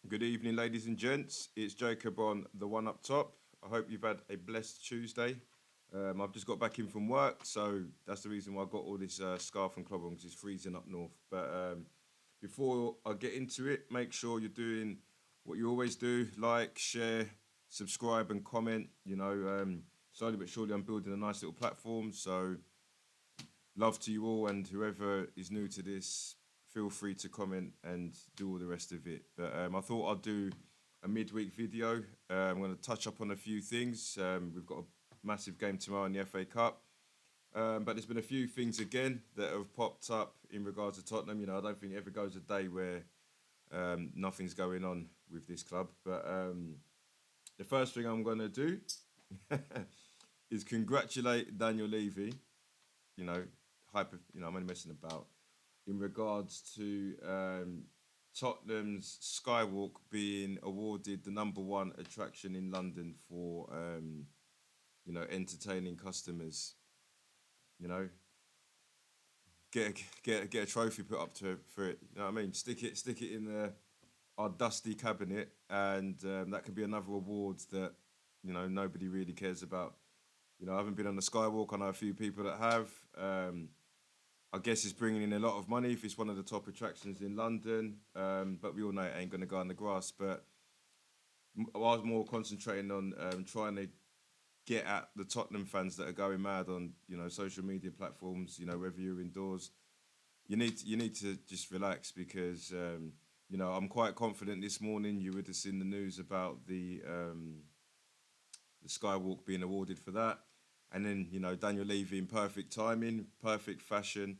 Good evening, ladies and gents. It's Jacob on the one up top. I hope you've had a blessed Tuesday. I've just got back in from work, so that's the reason why I got all this scarf and cloth on because it's freezing up north. But before I get into it, make sure you're doing what you always do: like, share, subscribe, and comment. Slowly but surely, I'm building a nice little platform. So love to you all, and whoever is new to this, feel free to comment and do all the rest of it. But I thought I'd do a midweek video. I'm going to touch up on a few things. We've got a massive game tomorrow in the FA Cup. But there's been a few things again that have popped up in regards to Tottenham. I don't think it ever goes a day where nothing's going on with this club. But the first thing I'm going to do is congratulate Daniel Levy. I'm only messing about. In regards to Tottenham's Skywalk being awarded the number one attraction in London for, entertaining customers. You know, get a trophy put up for it. You know what I mean? Stick it in our dusty cabinet, and that could be another award that nobody really cares about. I haven't been on the Skywalk. I know a few people that have. I guess it's bringing in a lot of money if it's one of the top attractions in London. But we all know it ain't going to go on the grass. But I was more concentrating on trying to get at the Tottenham fans that are going mad on social media platforms. Whether you're indoors, you need to just relax because I'm quite confident. This morning you would have seen the news about the Skywalk being awarded for that. And then, Daniel Levy in perfect timing, perfect fashion,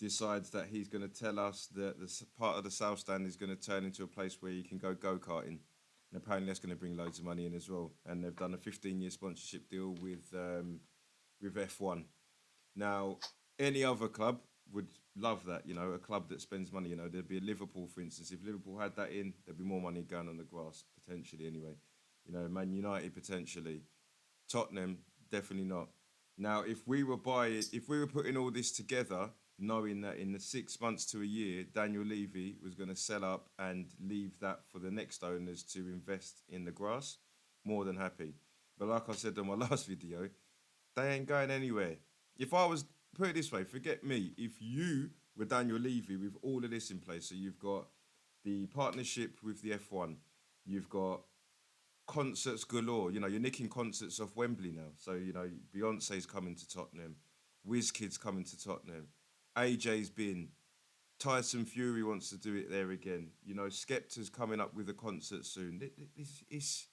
decides that he's going to tell us that part of the South Stand is going to turn into a place where you can go-karting. And apparently that's going to bring loads of money in as well. And they've done a 15-year sponsorship deal with F1. Now, any other club would love that, a club that spends money. There'd be a Liverpool, for instance. If Liverpool had that in, there'd be more money going on the grass, potentially anyway. Man United, potentially. Tottenham, definitely not. Now, if we were putting all this together, knowing that in the 6 months to a year, Daniel Levy was going to sell up and leave that for the next owners to invest in the grass, more than happy. But like I said on my last video, they ain't going anywhere. If I was, put it this way, forget me, if you were Daniel Levy with all of this in place, so you've got the partnership with the F1, you've got concerts galore. You're nicking concerts off Wembley now. So, Beyonce's coming to Tottenham, WizKid's coming to Tottenham, AJ's been, Tyson Fury wants to do it there again. Skepta's coming up with a concert soon. It's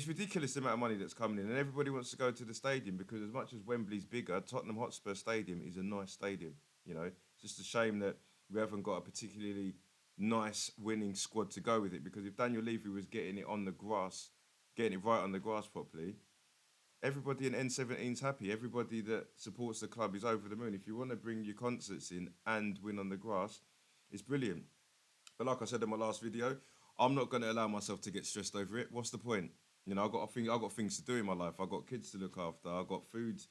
ridiculous the amount of money that's coming in, and everybody wants to go to the stadium because as much as Wembley's bigger, Tottenham Hotspur Stadium is a nice stadium. It's just a shame that we haven't got a particularly nice winning squad to go with it, because if Daniel Levy was getting it on the grass, getting it right on the grass properly, everybody in N17's happy. Everybody that supports the club is over the moon. If you want to bring your concerts in and win on the grass, it's brilliant. But like I said in my last video, I'm not going to allow myself to get stressed over it. What's the point? I've got things to do in my life. I've got kids to look after. I've got food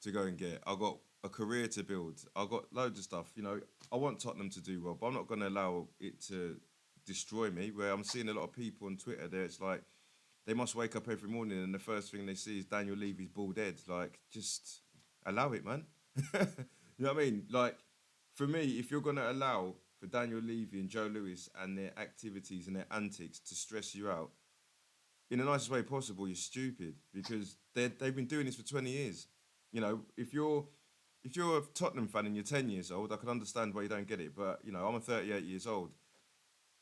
to go and get. I've got a career to build. I've got loads of stuff. I want Tottenham to do well, but I'm not going to allow it to destroy me. Where I'm seeing a lot of people on Twitter there, it's like they must wake up every morning and the first thing they see is Daniel Levy's bald head. Like, just allow it, man. You know what I mean? Like, for me, if you're going to allow for Daniel Levy and Joe Lewis and their activities and their antics to stress you out, in the nicest way possible, you're stupid, because they've been doing this for 20 years. If you're a Tottenham fan and you're 10 years old, I can understand why you don't get it. But, I'm a 38 years old.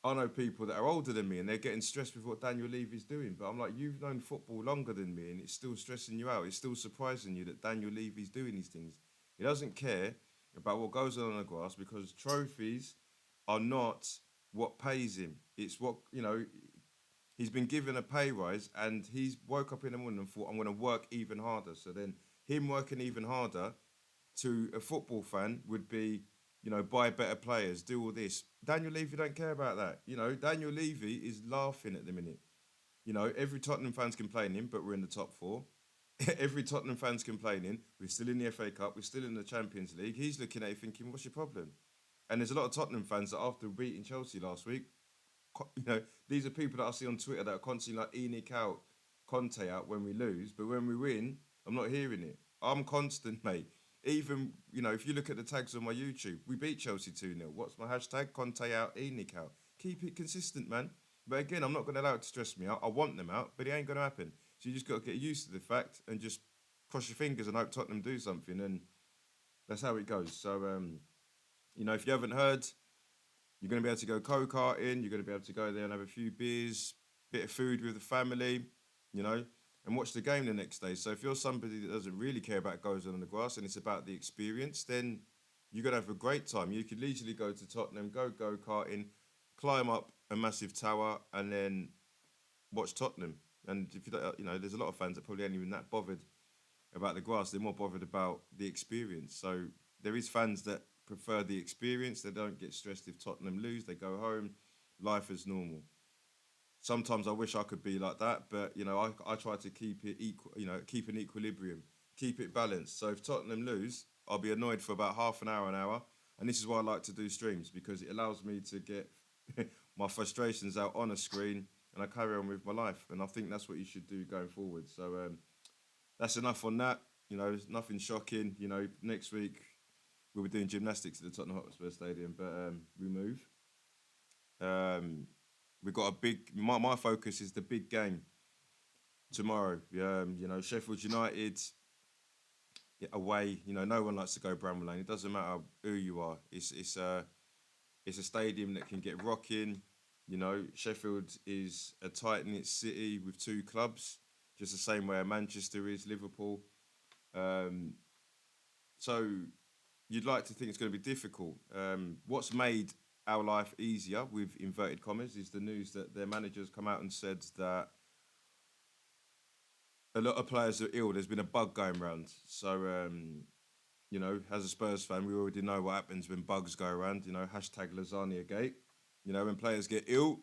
I know people that are older than me and they're getting stressed with what Daniel Levy's doing. But I'm like, you've known football longer than me and it's still stressing you out. It's still surprising you that Daniel Levy's doing these things. He doesn't care about what goes on the grass, because trophies are not what pays him. It's what, he's been given a pay rise and he's woke up in the morning and thought, I'm going to work even harder. So then him working even harder to a football fan would be, buy better players, do all this. Daniel Levy don't care about that. Daniel Levy is laughing at the minute. Every Tottenham fan's complaining, but we're in the top four. Every Tottenham fan's complaining, we're still in the FA Cup, we're still in the Champions League. He's looking at it thinking, what's your problem? And there's a lot of Tottenham fans that after beating Chelsea last week, You know, these are people that I see on Twitter that are constantly like ENIC out, Conte out when we lose, but when we win, I'm not hearing it. I'm constant, mate. Even, you know, if you look at the tags on my YouTube, we beat Chelsea 2-0. What's my hashtag? Conte out, ENIC out. Keep it consistent, man. But again, I'm not going to allow it to stress me out. I want them out, but it ain't going to happen. So you just got to get used to the fact and just cross your fingers and hope Tottenham do something. And that's how it goes. So, you know, if you haven't heard, you're going to be able to go go-karting. You're going to be able to go there and have a few beers, bit of food with the family, you know, and watch the game the next day. So if you're somebody that doesn't really care about goes on the grass and it's about the experience, then you're going to have a great time. You could leisurely go to Tottenham, go go-karting, climb up a massive tower, and then watch Tottenham. And if you don't, you know, there's a lot of fans that probably ain't even that bothered about the grass. They're more bothered about the experience. So there is fans that prefer the experience. They don't get stressed if Tottenham lose. They go home, life is normal. Sometimes I wish I could be like that, but you know, I try to keep it equal. You know, keep an equilibrium, keep it balanced. So if Tottenham lose, I'll be annoyed for about half an hour. And this is why I like to do streams because it allows me to get my frustrations out on a screen and I carry on with my life. And I think that's what you should do going forward. So that's enough on that. You know, there's nothing shocking. You know, next week we'll be doing gymnastics at the Tottenham Hotspur Stadium, but we move. Um, we've got a big. My focus is the big game tomorrow. You know, Sheffield United away. You know, no one likes to go Bramall Lane. It doesn't matter who you are. It's a stadium that can get rocking. You know, Sheffield is a tight knit city with two clubs, just the same way Manchester is, Liverpool. Um, so you'd like to think it's going to be difficult. What's made our life easier, with inverted commas, is the news that their managers come out and said that a lot of players are ill. There's been a bug going around. So, you know, as a Spurs fan, we already know what happens when bugs go around. You know, hashtag lasagna gate. You know, when players get ill,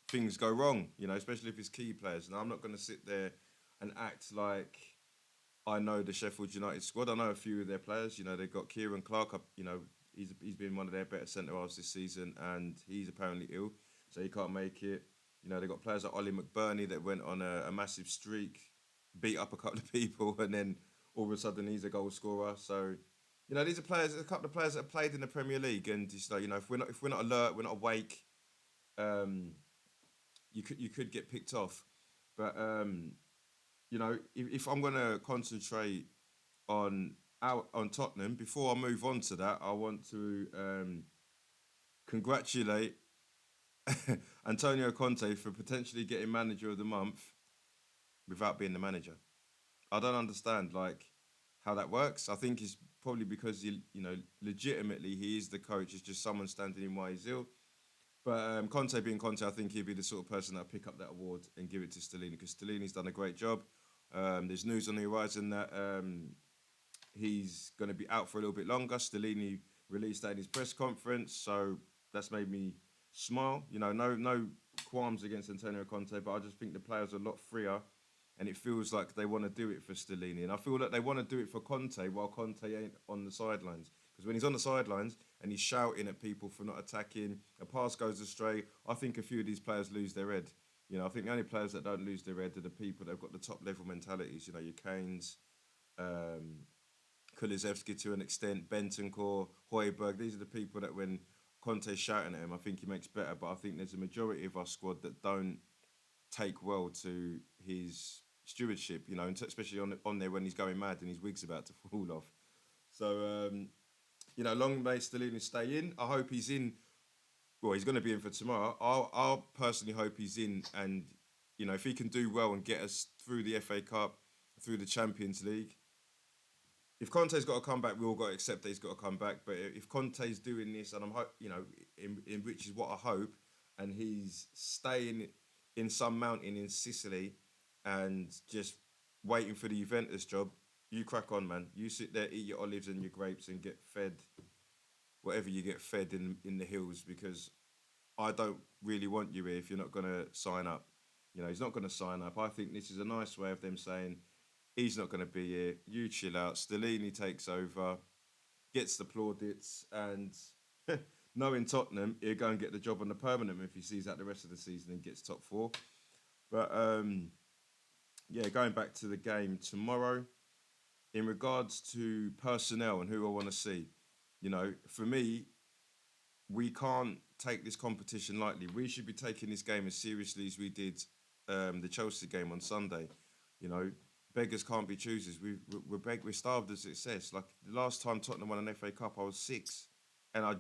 things go wrong. You know, especially if it's key players. Now, I'm not going to sit there and act like I know the Sheffield United squad. I know a few of their players. You know, they've got Kieran Clark. You know, he's been one of their better centre halves this season, and he's apparently ill, so he can't make it. You know, they've got players like Ollie McBurney that went on a massive streak, beat up a couple of people, and then all of a sudden he's a goal scorer. So, you know, these are players. A couple of players that have played in the Premier League, and just like, you know, if we're not alert, we're not awake. Um, you could get picked off, but you know, if I'm gonna concentrate on Tottenham. Before I move on to that, I want to congratulate Antonio Conte for potentially getting manager of the month without being the manager. I don't understand like how that works. I think it's probably because you know, legitimately he is the coach. It's just someone standing in while he's ill. But Conte being Conte, I think he'd be the sort of person that'll pick up that award and give it to Stellini because Stellini's done a great job. There's news on the horizon that he's going to be out for a little bit longer. Stellini released that in his press conference, so that's made me smile. You know, no qualms against Antonio Conte, but I just think the players are a lot freer, and it feels like they want to do it for Stellini, and I feel like they want to do it for Conte while Conte ain't on the sidelines. Because when he's on the sidelines and he's shouting at people for not attacking, a pass goes astray, I think a few of these players lose their head. You know, I think the only players that don't lose their head are the people that have got the top level mentalities. You know, your Kanes, um, Kulusevski to an extent, Bentancur, Hoiberg. These are the people that when Conte's shouting at him, I think he makes better. But I think there's a majority of our squad that don't take well to his stewardship, you know, and especially on there when he's going mad and his wig's about to fall off. So, you know, long may Stellini stay in. I hope he's in. Well, he's going to be in for tomorrow. I'll personally hope he's in, and you know, if he can do well and get us through the FA Cup, through the Champions League, if Conte's got to come back, we all got to accept that he's got to come back. But if Conte's doing this, and you know, in which is what I hope, and he's staying in some mountain in Sicily and just waiting for the Juventus job, you crack on, man. You sit there, eat your olives and your grapes, and get fed whatever you get fed in the hills, because I don't really want you here if you're not going to sign up. You know, he's not going to sign up. I think this is a nice way of them saying, he's not going to be here. You chill out. Stellini takes over, gets the plaudits, and knowing Tottenham, he'll go and get the job on the permanent if he sees out the rest of the season and gets top four. But yeah, going back to the game tomorrow, in regards to personnel and who I want to see, for me, we can't take this competition lightly. We should be taking this game as seriously as we did the Chelsea game on Sunday. You know, beggars can't be choosers. We're starved of success. Like the last time Tottenham won an FA Cup, I was 6, and I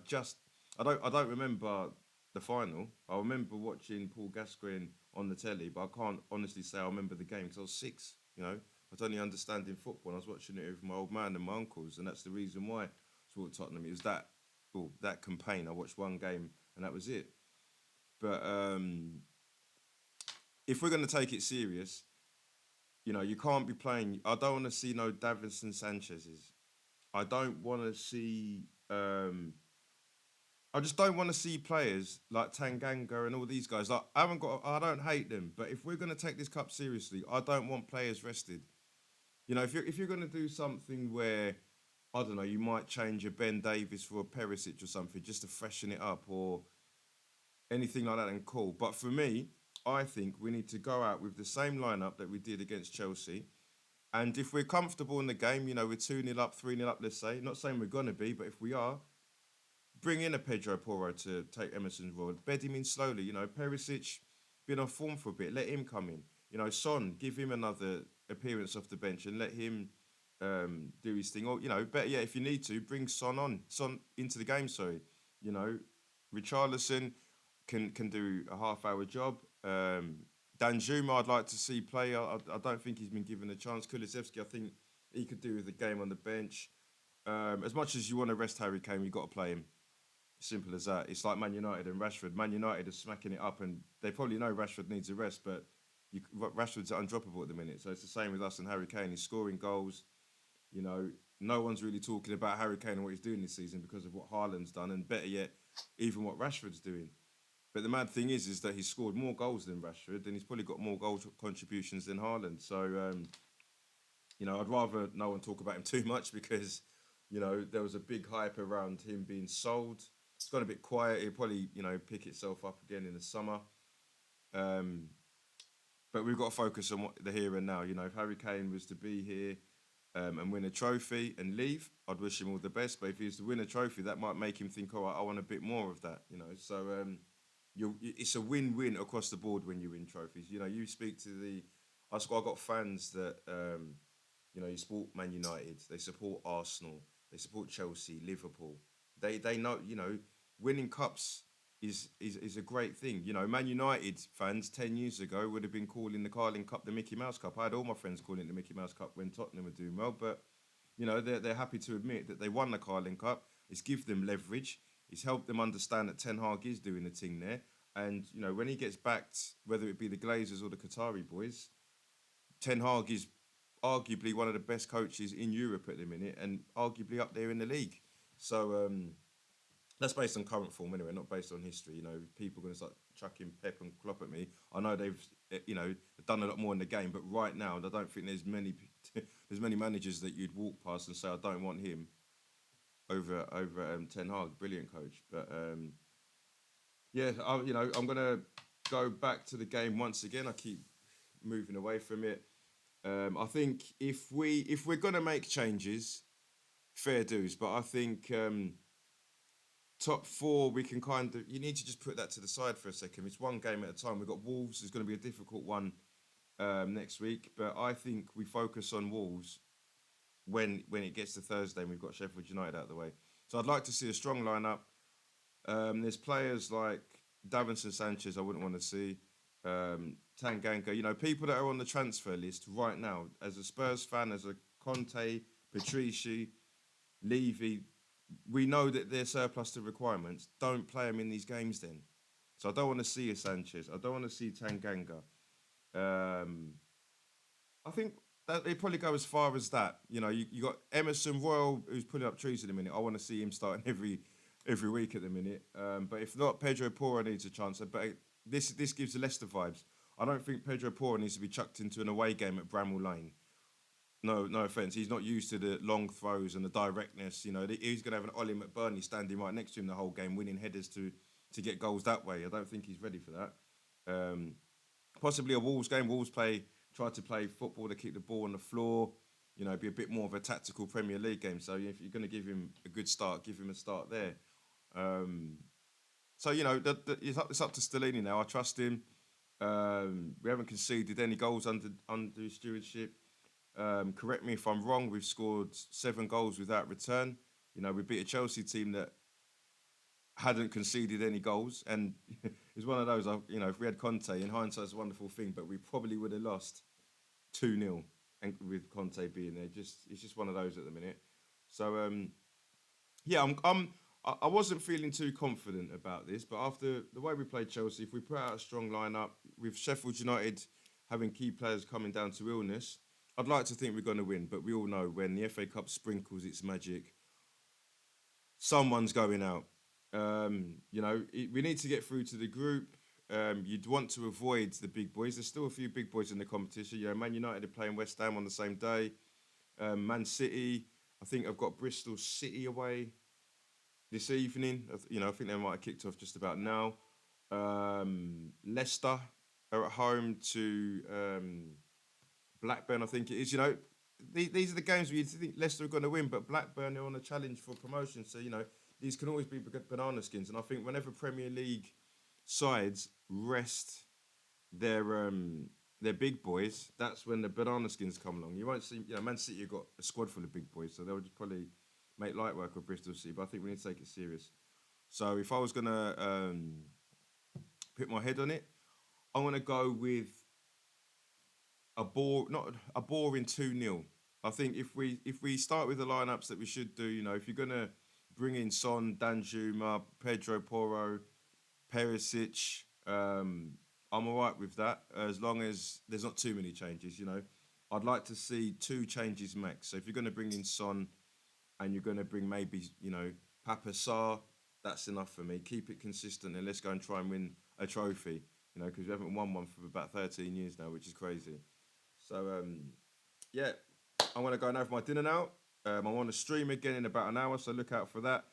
don't remember the final. I remember watching Paul Gascoigne on the telly, but I can't honestly say I remember the game because I was 6. I was only understanding football. I was watching it with my old man and my uncles, and that's the reason why I support Tottenham. It was that campaign. I watched one game, and that was it. But if we're going to take it serious, you can't be playing. I don't want to see no Davinson Sanchez's. I don't want to see. I just don't want to see players like Tanganga and all these guys. Like I don't hate them, but if we're going to take this cup seriously, I don't want players rested. If you're going to do something where I don't know, you might change a Ben Davies for a Perisic or something just to freshen it up or anything like that, and cool. But for me, I think we need to go out with the same lineup that we did against Chelsea. And if we're comfortable in the game, we're 2-0 up, 3-0 up, let's say. Not saying we're going to be, but if we are, bring in a Pedro Porro to take Emerson's role. Bed him in slowly. Perisic been on form for a bit. Let him come in. Son, give him another appearance off the bench and let him do his thing. Or, better yet, if you need to, bring Son into the game, sorry. You know, Richarlison can do a half-hour job. Danjuma, I'd like to see play. I don't think he's been given a chance. Kulusevski, I think he could do with the game on the bench. As much as you want to rest Harry Kane, you've got to play him. Simple as that. It's like Man United and Rashford. Man United are smacking it up, and they probably know Rashford needs a rest, but Rashford's undroppable at the minute. So it's the same with us and Harry Kane. He's scoring goals. No one's really talking about Harry Kane and what he's doing this season because of what Haaland's done, and better yet, even what Rashford's doing. But the mad thing is that he's scored more goals than Rashford, and he's probably got more goal contributions than Haaland. So, I'd rather no one talk about him too much because, there was a big hype around him being sold. It's gone a bit quiet. He'll probably, pick itself up again in the summer. But we've got to focus on the here and now. If Harry Kane was to be here and win a trophy and leave, I'd wish him all the best. But if he was to win a trophy, that might make him think, oh, I want a bit more of that. So it's a win-win across the board when you win trophies. You speak to I've got fans that, you support Man United, they support Arsenal, they support Chelsea, Liverpool. They know, winning cups is a great thing. Man United fans 10 years ago would have been calling the Carling Cup the Mickey Mouse Cup. I had all my friends calling it the Mickey Mouse Cup when Tottenham were doing well, but they're happy to admit that they won the Carling Cup. It's give them leverage. It's helped them understand that Ten Hag is doing the thing there. And, when he gets backed, whether it be the Glazers or the Qatari boys, Ten Hag is arguably one of the best coaches in Europe at the minute and arguably up there in the league. So that's based on current form anyway, not based on history. People are going to start chucking Pep and Klopp at me. I know they've, done a lot more in the game, but right now I don't think there's many managers that you'd walk past and say I don't want him over Ten Hag. Brilliant coach, but I'm gonna go back to the game once again. I keep moving away from it. I think if we're gonna make changes, fair dues. But I think top four, we can you need to just put that to the side for a second. It's one game at a time. We've got Wolves. It's going to be a difficult one next week. But I think we focus on Wolves when it gets to Thursday and we've got Sheffield United out of the way. So I'd like to see a strong lineup. There's players like Davinson Sanchez I wouldn't want to see. Tanganga, people that are on the transfer list right now. As a Spurs fan, as a Conte, Patrici, Levy, we know that they're surplus to requirements. Don't play them in these games then. So I don't want to see a Sanchez. I don't want to see Tanganga. I think that they probably go as far as that. You got Emerson Royal, who's putting up trees at the minute. I want to see him starting every week at the minute. But if not, Pedro Porro needs a chance. But this gives the Leicester vibes. I don't think Pedro Porro needs to be chucked into an away game at Bramall Lane. no offense. He's not used to the long throws and the directness. You know, he's going to have an Ollie McBurney standing right next to him the whole game, winning headers to get goals that way. I don't think he's ready for that. Um, Possibly a Wolves game. Try to play football to keep the ball on the floor. You know, be a bit more of a tactical Premier League game. So if you're going to give him a good start, give him a start there. Um, so you know, it's up to Stellini now. I trust him. We haven't conceded any goals under his stewardship. Correct me if I'm wrong. We've scored 7 goals without return. You know, we beat a Chelsea team that hadn't conceded any goals, and it's one of those. You know, if we had Conte, in hindsight, it's a wonderful thing, but we probably would have lost 2-0, and with Conte being there, it's just one of those at the minute. So yeah, I wasn't feeling too confident about this, but after the way we played Chelsea, if we put out a strong lineup with Sheffield United having key players coming down to illness, I'd like to think we're going to win. But we all know when the FA Cup sprinkles its magic, someone's going out. You know, we need to get through to the group. You'd want to avoid the big boys. There's still a few big boys in the competition. You know, Man United are playing West Ham on the same day. Man City, I think I've got Bristol City away this evening. You know, I think they might have kicked off just about now. Leicester are at home to Blackburn, I think it is. You know, these are the games where you think Leicester are going to win, but Blackburn are on a challenge for promotion. So, you know, these can always be banana skins. And I think whenever Premier League sides rest their big boys, that's when the banana skins come along. You won't see, you know, Man City have got a squad full of big boys, so they'll just probably make light work of Bristol City. But I think we need to take it serious. So if I was gonna put my head on it, I'm gonna go with not a boring 2-0. I think if we start with the lineups that we should do, you know, if you're gonna bring in Son, Danjuma, Pedro Porro, Perisic, I'm all right with that as long as there's not too many changes. You know, I'd like to see 2 changes max. So if you're going to bring in Son and you're going to bring maybe Papa Sarr, that's enough for me. Keep it consistent and let's go and try and win a trophy. You know, because we haven't won one for about 13 years now, which is crazy. So yeah, I'm gonna go and have my dinner now. I'm on the stream again in about an hour, so look out for that.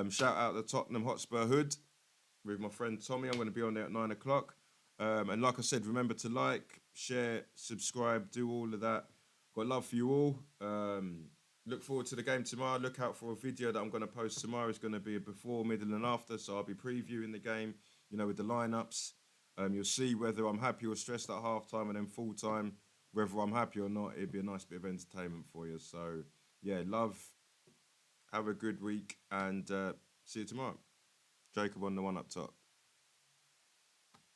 Shout out the Tottenham Hotspur Hood with my friend Tommy. I'm going to be on there at 9 o'clock. And like I said, remember to like, share, subscribe, do all of that. Got love for you all. Look forward to the game tomorrow. Look out for a video that I'm going to post tomorrow. It's going to be a before, middle, and after. So I'll be previewing the game, you know, with the lineups. You'll see whether I'm happy or stressed at halftime and then full time. Whether I'm happy or not, it'd be a nice bit of entertainment for you. So yeah, love. Have a good week and see you tomorrow. Jacob on the one up top.